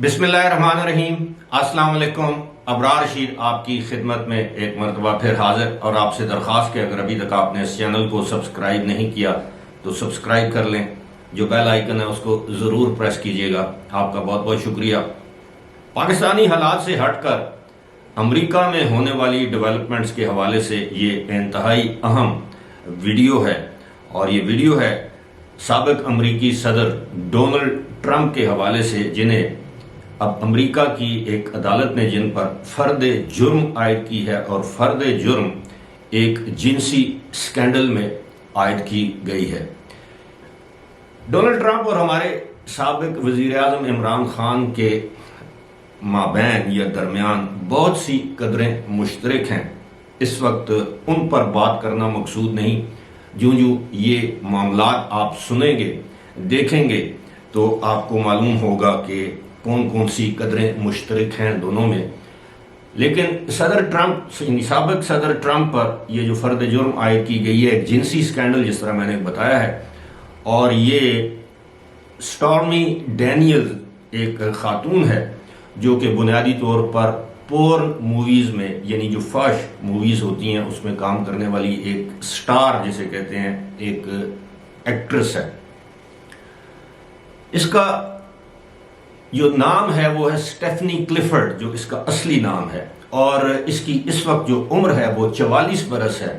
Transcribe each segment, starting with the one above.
بسم اللہ الرحمن الرحیم۔ السلام علیکم۔ ابرار رشید آپ کی خدمت میں ایک مرتبہ پھر حاضر، اور آپ سے درخواست کہ اگر ابھی تک آپ نے اس چینل کو سبسکرائب نہیں کیا تو سبسکرائب کر لیں، جو بیل آئیکن ہے اس کو ضرور پریس کیجئے گا۔ آپ کا بہت بہت شکریہ۔ پاکستانی حالات سے ہٹ کر امریکہ میں ہونے والی ڈیولپمنٹس کے حوالے سے یہ انتہائی اہم ویڈیو ہے، اور یہ ویڈیو ہے سابق امریکی صدر ڈونلڈ ٹرمپ کے حوالے سے، جنہیں اب امریکہ کی ایک عدالت نے جن پر فرد جرم عائد کی ہے، اور فرد جرم ایک جنسی سکینڈل میں عائد کی گئی ہے۔ ڈونلڈ ٹرمپ اور ہمارے سابق وزیر اعظم عمران خان کے مابین یا درمیان بہت سی قدریں مشترک ہیں۔ اس وقت ان پر بات کرنا مقصود نہیں، جو یہ معاملات آپ سنیں گے، دیکھیں گے، تو آپ کو معلوم ہوگا کہ کون کون سی قدریں مشترک ہیں دونوں میں۔ لیکن سابق صدر ٹرمپ پر یہ جو فرد جرم عائد کی گئی ہے، ایک جنسی سکینڈل جس طرح میں نے بتایا ہے، اور یہ سٹارمی ڈینیلز ایک خاتون ہے جو کہ بنیادی طور پر پورن موویز میں، یعنی جو فحش موویز ہوتی ہیں اس میں کام کرنے والی ایک سٹار جسے کہتے ہیں، ایک ایکٹریس ہے۔ اس کا جو نام ہے وہ ہے اسٹیفنی کلفرڈ، جو اس کا اصلی نام ہے، اور اس کی اس وقت جو عمر ہے وہ 44 برس ہے،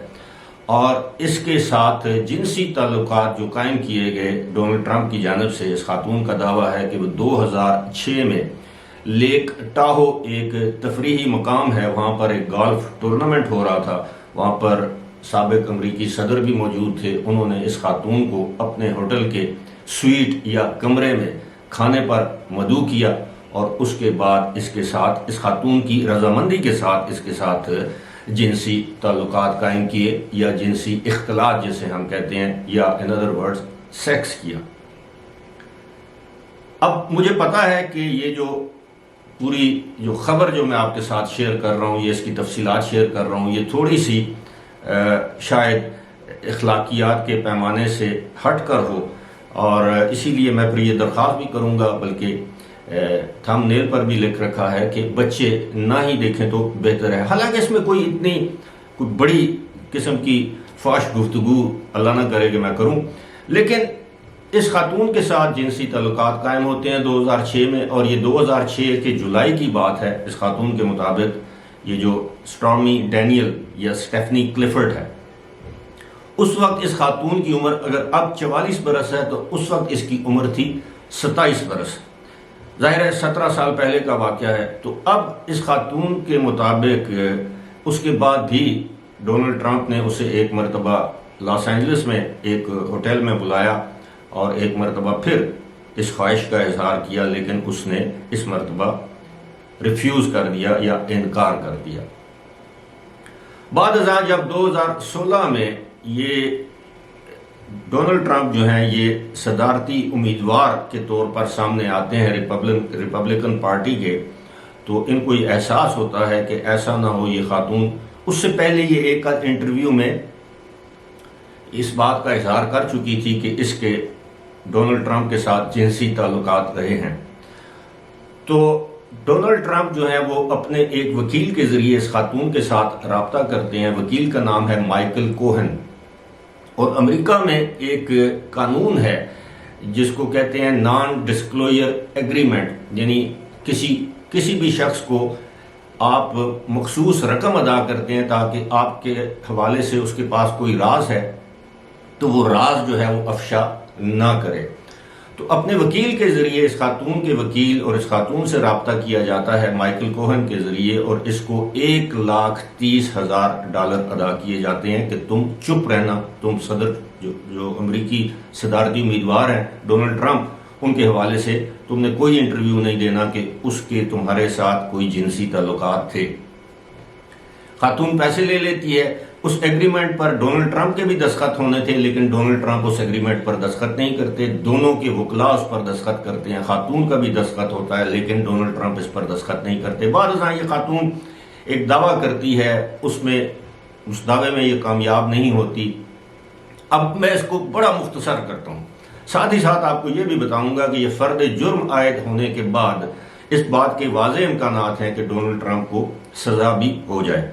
اور اس کے ساتھ جنسی تعلقات جو قائم کیے گئے ڈونلڈ ٹرمپ کی جانب سے۔ اس خاتون کا دعویٰ ہے کہ وہ 2006 میں لیک ٹاہو ایک تفریحی مقام ہے، وہاں پر ایک گالف ٹورنامنٹ ہو رہا تھا، وہاں پر سابق امریکی صدر بھی موجود تھے۔ انہوں نے اس خاتون کو اپنے ہوٹل کے سویٹ یا کمرے میں کھانے پر مدعو کیا، اور اس کے بعد اس خاتون کی رضامندی کے ساتھ اس کے ساتھ جنسی تعلقات قائم کیے، یا جنسی اختلاط جسے ہم کہتے ہیں، یا in other words سیکس کیا۔ اب مجھے پتا ہے کہ یہ جو پوری جو خبر جو میں آپ کے ساتھ شیئر کر رہا ہوں، یہ اس کی تفصیلات شیئر کر رہا ہوں، یہ تھوڑی سی شاید اخلاقیات کے پیمانے سے ہٹ کر ہو، اور اسی لیے میں پھر یہ درخواست بھی کروں گا، بلکہ تھم نیل پر بھی لکھ رکھا ہے کہ بچے نہ ہی دیکھیں تو بہتر ہے۔ حالانکہ اس میں کوئی بڑی قسم کی فحش گفتگو اللہ نہ کرے کہ میں کروں، لیکن اس خاتون کے ساتھ جنسی تعلقات قائم ہوتے ہیں 2006 میں، اور یہ 2006 کے جولائی کی بات ہے۔ اس خاتون کے مطابق یہ جو سٹارمی ڈینیل یا اسٹیفنی کلفرڈ ہے، اس وقت اس خاتون کی عمر اگر اب 44 برس ہے تو اس وقت اس کی عمر تھی 27 برس۔ ظاہر ہے 17 سال پہلے کا واقعہ ہے۔ تو اب اس خاتون کے مطابق اس کے بعد بھی ڈونلڈ ٹرمپ نے اسے ایک مرتبہ لاس اینجلس میں ایک ہوٹل میں بلایا، اور ایک مرتبہ پھر اس خواہش کا اظہار کیا، لیکن اس نے اس مرتبہ ریفیوز کر دیا یا انکار کر دیا۔ بعد ازاں جب 2016 میں یہ ڈونلڈ ٹرمپ جو ہیں یہ صدارتی امیدوار کے طور پر سامنے آتے ہیں ریپبلکن پارٹی کے، تو ان کو یہ احساس ہوتا ہے کہ ایسا نہ ہو یہ خاتون، اس سے پہلے یہ ایک انٹرویو میں اس بات کا اظہار کر چکی تھی کہ اس کے ڈونلڈ ٹرمپ کے ساتھ جنسی تعلقات رہے ہیں۔ تو ڈونلڈ ٹرمپ جو ہے وہ اپنے ایک وکیل کے ذریعے اس خاتون کے ساتھ رابطہ کرتے ہیں۔ وکیل کا نام ہے مائیکل کوہن، اور امریکہ میں ایک قانون ہے جس کو کہتے ہیں نان ڈسکلوجر ایگریمنٹ، یعنی کسی بھی شخص کو آپ مخصوص رقم ادا کرتے ہیں تاکہ آپ کے حوالے سے اس کے پاس کوئی راز ہے تو وہ راز جو ہے وہ افشا نہ کرے۔ تو اپنے وکیل کے ذریعے اس خاتون کے وکیل اور اس خاتون سے رابطہ کیا جاتا ہے مائیکل کوہن کے ذریعے، اور اس کو $1,30,000 ادا کیے جاتے ہیں کہ تم چپ رہنا، تم صدر جو امریکی صدارتی امیدوار ہیں ڈونلڈ ٹرمپ، ان کے حوالے سے تم نے کوئی انٹرویو نہیں دینا کہ اس کے تمہارے ساتھ کوئی جنسی تعلقات تھے۔ خاتون پیسے لے لیتی ہے۔ اس ایگریمنٹ پر ڈونلڈ ٹرمپ کے بھی دستخط ہونے تھے، لیکن ڈونلڈ ٹرمپ اس ایگریمنٹ پر دستخط نہیں کرتے، دونوں کے وکلاء اس پر دستخط کرتے ہیں۔ خاتون کا بھی دستخط ہوتا ہے، لیکن ڈونلڈ ٹرمپ اس پر دستخط نہیں کرتے۔ بعد ازاں یہ خاتون ایک دعویٰ کرتی ہے، اس دعوے میں یہ کامیاب نہیں ہوتی۔ اب میں اس کو بڑا مختصر کرتا ہوں، ساتھ ہی ساتھ آپ کو یہ بھی بتاؤں گا کہ یہ فرد جرم عائد ہونے کے بعد اس بات کے واضح امکانات ہیں کہ ڈونلڈ ٹرمپ کو سزا بھی ہو جائے۔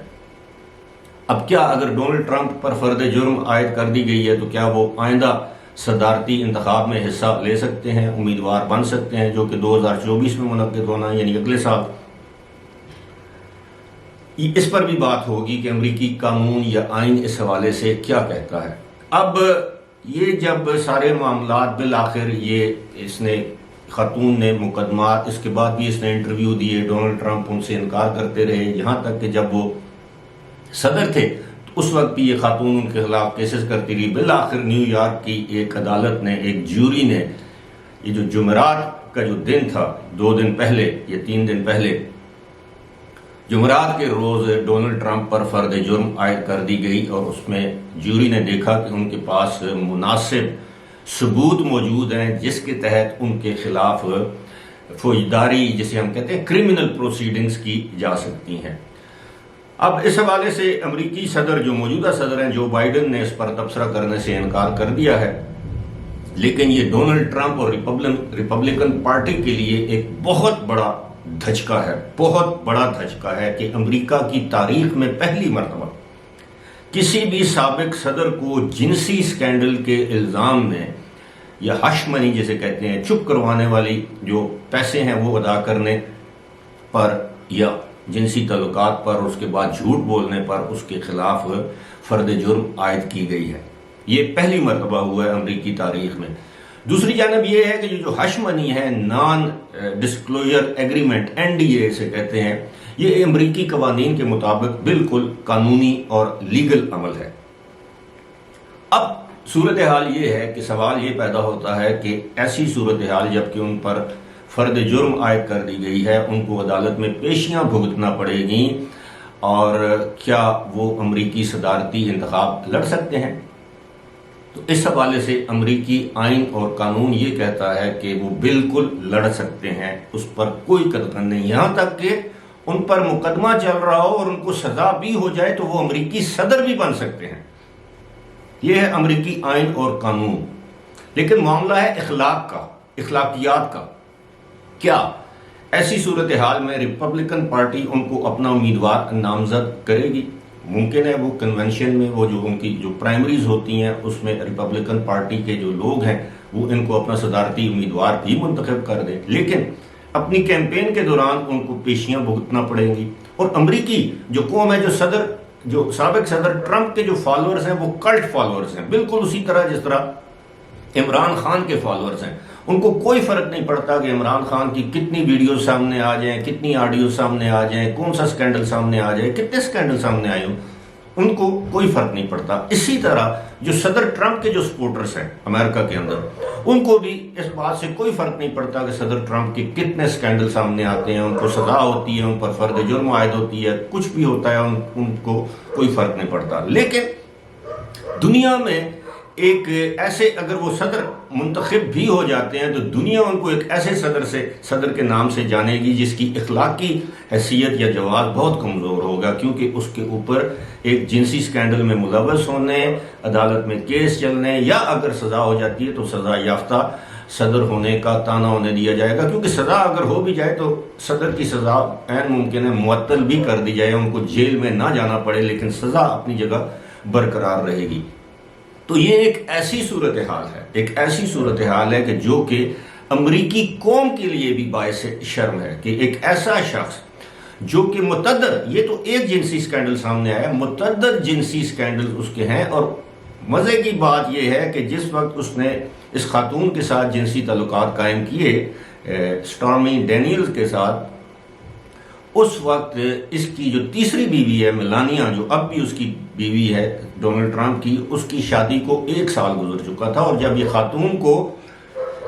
اب کیا اگر ڈونلڈ ٹرمپ پر فرد جرم عائد کر دی گئی ہے تو کیا وہ آئندہ صدارتی انتخاب میں حصہ لے سکتے ہیں، امیدوار بن سکتے ہیں، جو کہ 2024 میں منعقد ہونا ہے، یعنی اگلے سال؟ اس پر بھی بات ہوگی کہ امریکی قانون یا آئین اس حوالے سے کیا کہتا ہے۔ اب یہ جب سارے معاملات بالآخر اس نے خاتون نے مقدمات، اس کے بعد بھی اس نے انٹرویو دیے، ڈونلڈ ٹرمپ ان سے انکار کرتے رہے، یہاں تک کہ جب وہ صدر تھے تو اس وقت بھی یہ خاتون ان کے خلاف کیسز کرتی رہی۔ بالآخر نیو یارک کی ایک عدالت نے، ایک جیوری نے، یہ جو جمعرات کا جو دن تھا، 2 دن پہلے یا 3 دن پہلے، جمعرات کے روز ڈونلڈ ٹرمپ پر فرد جرم عائد کر دی گئی، اور اس میں جیوری نے دیکھا کہ ان کے پاس مناسب ثبوت موجود ہیں جس کے تحت ان کے خلاف فوجداری، جسے ہم کہتے ہیں کرمنل پروسیڈنگز، کی جا سکتی ہیں۔ اب اس حوالے سے امریکی صدر، جو موجودہ صدر ہیں جو بائیڈن، نے اس پر تبصرہ کرنے سے انکار کر دیا ہے، لیکن یہ ڈونلڈ ٹرمپ اور ریپبلکن پارٹی کے لیے ایک بہت بڑا دھچکا ہے، بہت بڑا دھچکا ہے کہ امریکہ کی تاریخ میں پہلی مرتبہ کسی بھی سابق صدر کو جنسی سکینڈل کے الزام میں، یا ہش منی جسے کہتے ہیں، چپ کروانے والی جو پیسے ہیں وہ ادا کرنے پر، یا جنسی تعلقات پر، اس کے بعد جھوٹ بولنے پر اس کے خلاف فرد جرم عائد کی گئی ہے۔ یہ پہلی مرتبہ ہوا ہے امریکی تاریخ میں۔ دوسری جانب یہ ہے کہ جو ہش منی ہے، نان ڈسکلوجر ایگریمنٹ، NDA سے کہتے ہیں، یہ امریکی قوانین کے مطابق بالکل قانونی اور لیگل عمل ہے۔ اب صورتحال یہ ہے کہ سوال یہ پیدا ہوتا ہے کہ ایسی صورتحال جب کہ ان پر فرد جرم عائد کر دی گئی ہے، ان کو عدالت میں پیشیاں بھگتنا پڑے گی، اور کیا وہ امریکی صدارتی انتخاب لڑ سکتے ہیں؟ تو اس حوالے سے امریکی آئین اور قانون یہ کہتا ہے کہ وہ بالکل لڑ سکتے ہیں، اس پر کوئی قدغن نہیں، یہاں تک کہ ان پر مقدمہ چل رہا ہو اور ان کو سزا بھی ہو جائے تو وہ امریکی صدر بھی بن سکتے ہیں۔ یہ ہے امریکی آئین اور قانون۔ لیکن معاملہ ہے اخلاق کا، اخلاقیات کا۔ کیا ایسی صورتحال میں ریپبلکن پارٹی ان کو اپنا امیدوار نامزد کرے گی؟ ممکن ہے وہ کنونشن میں، وہ جو ان کی جو پرائمریز ہوتی ہیں، اس میں ریپبلکن پارٹی کے جو لوگ ہیں وہ ان کو اپنا صدارتی امیدوار بھی منتخب کر دیں، لیکن اپنی کیمپین کے دوران ان کو پیشیاں بھگتنا پڑیں گی۔ اور امریکی جو قوم ہے، جو سابق صدر ٹرمپ کے جو فالورز ہیں وہ کلٹ فالورز ہیں، بالکل اسی طرح جس طرح عمران خان کے فالورز ہیں۔ ان کو کوئی فرق نہیں پڑتا کہ عمران خان کی کتنی ویڈیو سامنے آ جائیں، کتنی آڈیو سامنے آ جائیں، کون سا سکینڈل سامنے آ جائے، کتنے سکینڈل سامنے آئے ہوں، ان کو کوئی فرق نہیں پڑتا۔ اسی طرح جو صدر ٹرمپ کے جو سپورٹرز ہیں امریکہ کے اندر، ان کو بھی اس بات سے کوئی فرق نہیں پڑتا کہ صدر ٹرمپ کے کتنے سکینڈل سامنے آتے ہیں، ان کو سزا ہوتی ہے، ان پر فرد جرم عائد ہوتی ہے، کچھ بھی ہوتا ہے، ان کو کوئی فرق نہیں پڑتا۔ لیکن دنیا میں ایک ایسے، اگر وہ صدر منتخب بھی ہو جاتے ہیں تو دنیا ان کو ایک ایسے صدر کے نام سے جانے گی جس کی اخلاقی حیثیت یا جواز بہت کمزور ہوگا، کیونکہ اس کے اوپر ایک جنسی سکینڈل میں ملوث ہونے، عدالت میں کیس چلنے، یا اگر سزا ہو جاتی ہے تو سزا یافتہ صدر ہونے کا طعنہ ہونے دیا جائے گا، کیونکہ سزا اگر ہو بھی جائے تو صدر کی سزا عین ممکن ہے معطل بھی کر دی جائے، ان کو جیل میں نہ جانا پڑے، لیکن سزا اپنی جگہ برقرار رہے گی۔ تو یہ ایک ایسی صورتحال ہے کہ جو کہ امریکی قوم کے لیے بھی باعث شرم ہے کہ ایک ایسا شخص جو کہ متعدد، یہ تو ایک جنسی سکینڈل سامنے آیا، متعدد جنسی سکینڈل اس کے ہیں، اور مزے کی بات یہ ہے کہ جس وقت اس نے اس خاتون کے ساتھ جنسی تعلقات قائم کیے، سٹارمی ڈینیلز کے ساتھ، اس وقت اس کی جو تیسری بیوی ہے میلانیا، جو اب بھی اس کی بیوی ہے ڈونلڈ ٹرمپ کی، اس کی شادی کو 1 سال گزر چکا تھا، اور جب یہ خاتون کو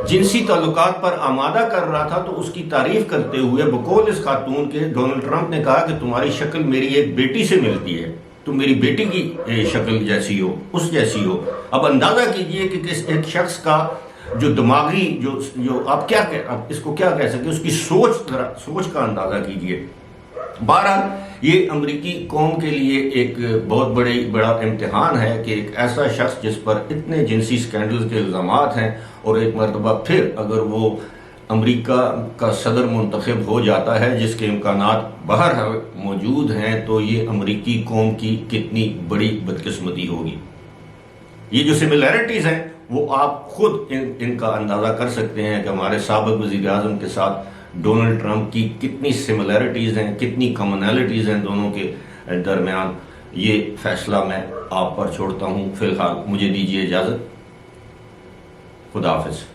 جنسی تعلقات پر آمادہ کر رہا تھا تو اس کی تعریف کرتے ہوئے بقول اس خاتون کے ڈونلڈ ٹرمپ نے کہا کہ تمہاری شکل میری ایک بیٹی سے ملتی ہے، تم میری بیٹی کی شکل جیسی ہو، اس جیسی ہو۔ اب اندازہ کیجئے کہ ایک شخص کا جو دماغی جو آپ اس کو کیا کہہ سکتے، اس کی سوچ کا اندازہ کیجئے۔ بہرحال یہ امریکی قوم کے لیے ایک بہت بڑا امتحان ہے کہ ایک ایسا شخص جس پر اتنے جنسی سکینڈل کے الزامات ہیں، اور ایک مرتبہ پھر اگر وہ امریکہ کا صدر منتخب ہو جاتا ہے، جس کے امکانات باہر موجود ہیں، تو یہ امریکی قوم کی کتنی بڑی بدقسمتی ہوگی۔ یہ جو سملیرٹیز ہیں وہ آپ خود ان کا اندازہ کر سکتے ہیں کہ ہمارے سابق وزیر اعظم کے ساتھ ڈونلڈ ٹرمپ کی کتنی سملیرٹیز ہیں، کتنی کامنالٹیز ہیں دونوں کے درمیان۔ یہ فیصلہ میں آپ پر چھوڑتا ہوں۔ فی الحال مجھے دیجیے اجازت، خدا حافظ۔